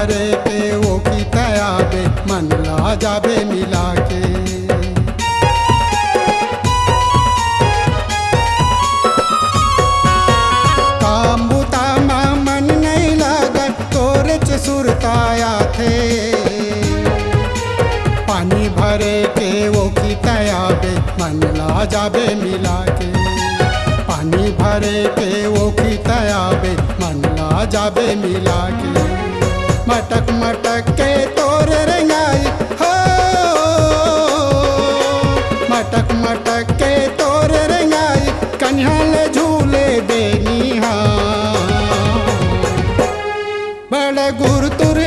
भरे के वो की तयाबे मन ला जाबे मिला के। काम बुता में मन नहीं लगत तोरे च सुरताया थे। पानी भरे के वो की तयाबे मन ला जाबे मिला के। पानी भरे के वो की तयाबे मन ला जाबे मिला के। मटक मटक के तोर रंगाई हो, मटक मटक के तोर रंगाई कन्हल झूले देनी हाँ। बड़ गुर तुर